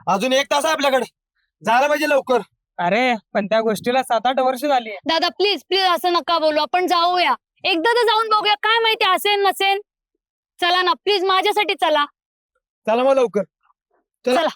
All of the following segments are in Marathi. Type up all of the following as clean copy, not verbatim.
अजून 1 तास आहे आपल्याकडे, जायला पाहिजे लवकर. अरे पण त्या गोष्टीला 7-8 वर्ष झाली. दादा प्लीज प्लीज असं नका बोलू, आपण जाऊया एकदा तर जाऊन बघूया, काय माहिती असेल नसेल. चला ना प्लीज, माझ्यासाठी चला. चला मग लवकर. चला.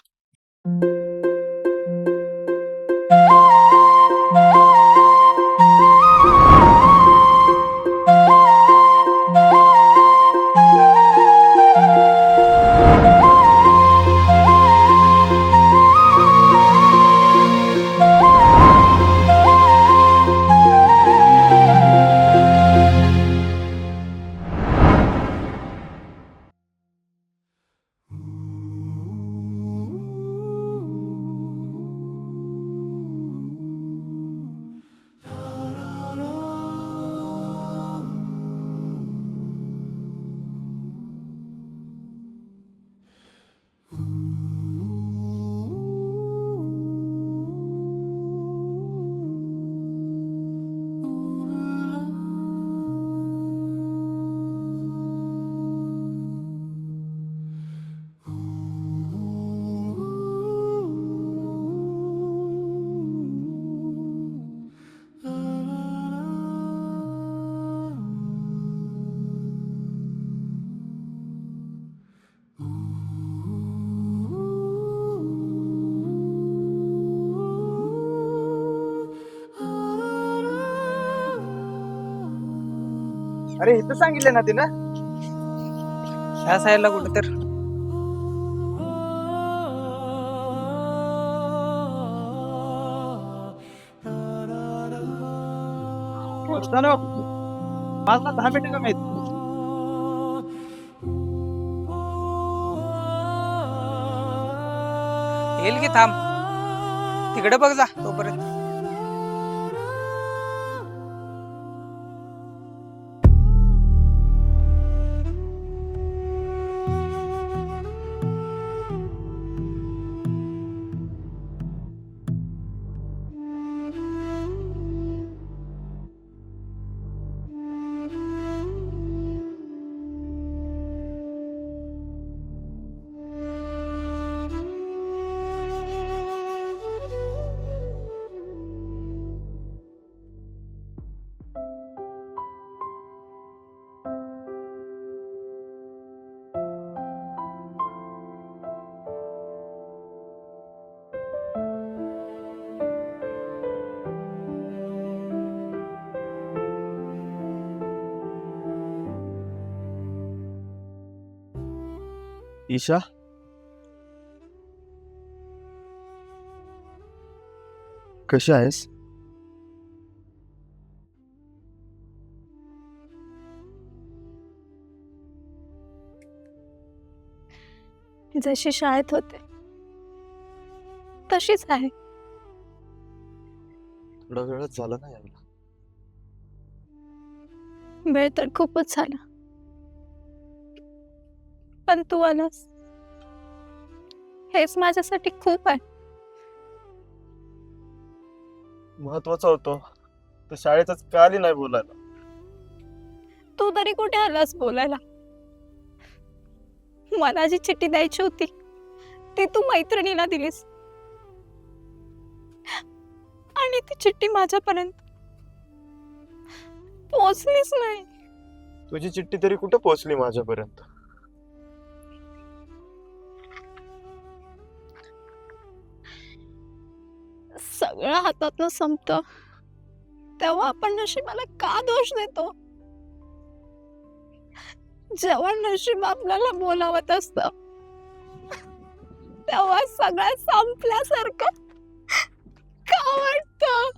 अरे इथं सांगितलं ना तिनं. ह्या साईडला कुठे तर. माझला 10 मिनिटं कमी आहेत. येईल की, थांब तिकडे बघ जा तोपर्यंत. ईशा, कशी आहेस? जशी शाळेत होते तशीच आहे. थोडा वेळच झाला ना यायला. वेळ तर खूपच झाला, पण तू आलास हेच माझ्यासाठी खूप आहे. महत्वाचं होतं तर शाळेतच का आली नाही बोलायला. तू तरी कुठे आलास बोलायला. मला जी चिठ्ठी द्यायची होती ती तू मैत्रिणीला दिलीस, आणि ती चिठ्ठी माझ्यापर्यंत पोहोचलीच नाही. तुझी चिठ्ठी तरी कुठे पोहोचली माझ्यापर्यंत. सगळं हातातनं संपतं तेव्हा आपण नशिबाला का दोष देतो. जेव्हा नशीब आपल्याला बोलावत असत तेव्हा सगळं संपल्यासारखं का वाटतं.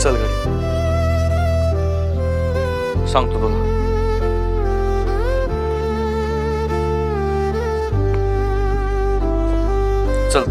चल घरी, सांगतो तुला. चल.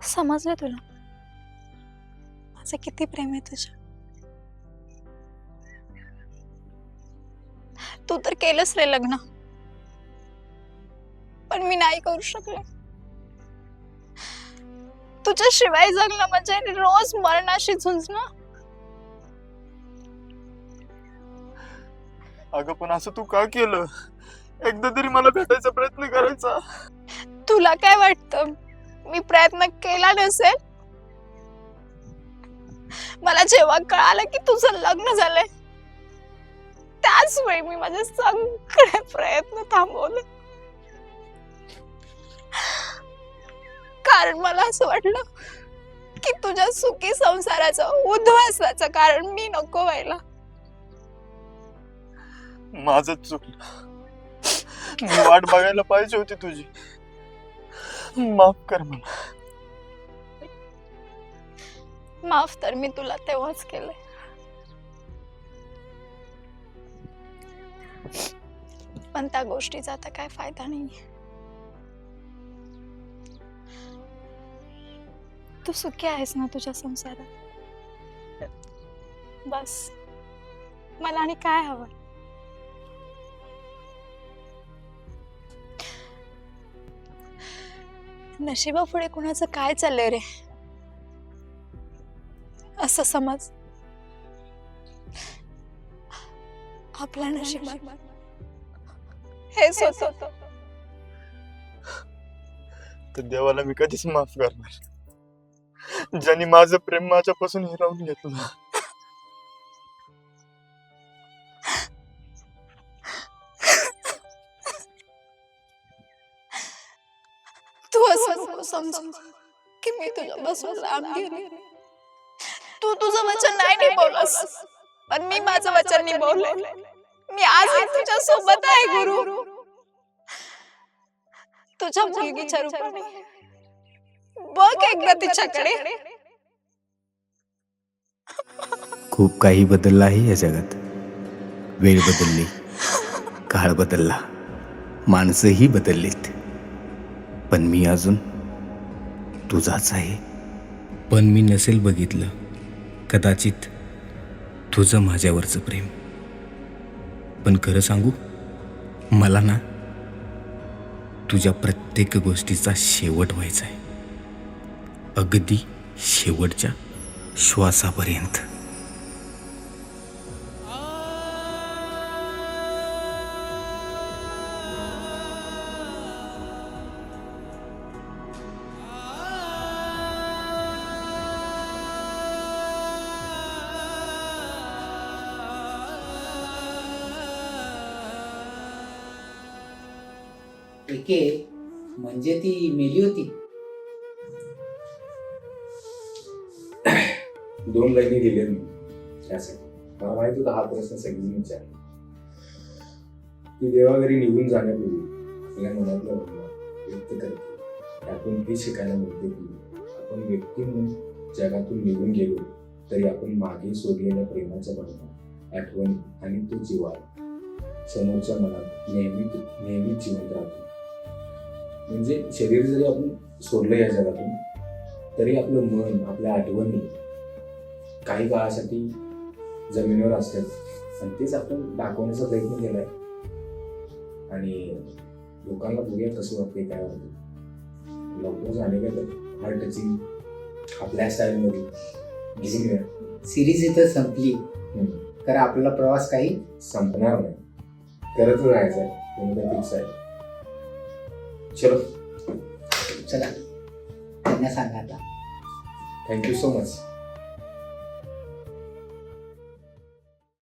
समजलं तुला माझं किती प्रेम आहे तुझ्या. तू तर केलंस रे लग्न, पण मी नाही करू शकले. तुझ्याशिवाय जगणं म्हणजे रोज मरणाशी झुंजणं. अगं पण असं तू का केलं? एकदा तरी मला भेटायचा प्रयत्न करायचा. तुला काय वाटतं मी प्रयत्न केला नसेल? मला जेव्हा कळालं की तुझं लग्न झालंय त्याच वेळी मी माझे सगळे प्रयत्न थांबवले. कारण मला असं वाटलं की तुझ्या सुखी संसाराचं उद्ध्वस्ताचं कारण मी नको व्हायला. माझंच चुकलं. मी वाट बघायला पाहिजे होती तुझी. माफ कर मला. माफ तर मी तुला तेव्हाच केलंय. पण त्या गोष्टीचा आता काय फायदा नाही. तू सुखी आहेस ना तुझ्या संसारात? बस मला आणि काय हवं? नशिबापुढे कुणाचं काय चाललंय रे असं समज. आपल्या नशिबात हेच होतं. तर देवाला मी कधीच माफ करणार ज्यांनी माझं प्रेम माझ्यापासून हिरावून घेतलं. तू असं नको समजू की मी तुझ्यापासून लांब गेले. तू तुझं वचन नाही निभावलंस, पण मी माझं वचन निभावलंय. मी आजही तुझ्या सोबत आहे गुरु. तुझ्या मुलगीच्या रूपाने बघ एकदा तिच्याकडे. खूप काही बदललं आहे या जगात. वेळ बदलली, काळ बदलला, माणसंही बदललीत, पण मी अजून तुझाच आहे. पण मी नसेल बघितलं कदाचित तुझं माझ्यावरचं प्रेम. पण खरं सांगू, मला ना तुझ्या प्रत्येक गोष्टीचा शेवट व्हायचा आहे, अगदी शेवटच्या श्वासापर्यंत. एके म्हणजे ती मेली होती. 2 लाईनी लिहिल्या मी त्यासाठी. मला माहित होता हा प्रश्न सगळी विचार. ती देवाघरी निघून जाण्यापूर्वी आपल्या मनातला भावना व्यक्त करते. त्यातून हे शिकायला मिळते की आपण व्यक्ती म्हणून जगातून निघून गेलो तरी आपण मागे सोडलेल्या प्रेमाच्या भावना, आठवणी आणि तो जिव्हाळा समोरच्या मनात नेहमी जिवंत राहतो. म्हणजे शरीर जरी आपण सोडलं या जगातून तरी आपलं मन, आपल्या आठवणी काही काळासाठी जमिनीवर असतात आणि तेच आपण दाखवण्याचा प्रयत्न केलाय. आणि लोकांना बघूया कसं वाटतंय, काय वाटतं. लवकर झाले का तर हार्ट टचिंग आपल्या स्टाईलमध्ये घेऊन या. सिरीज इथं संपली तर आपला प्रवास काही संपणार नाही, करत राहायचं आहे. कोणता फिक्स आहे. चलो चला त्यांना सांगा आता. Thank you so much.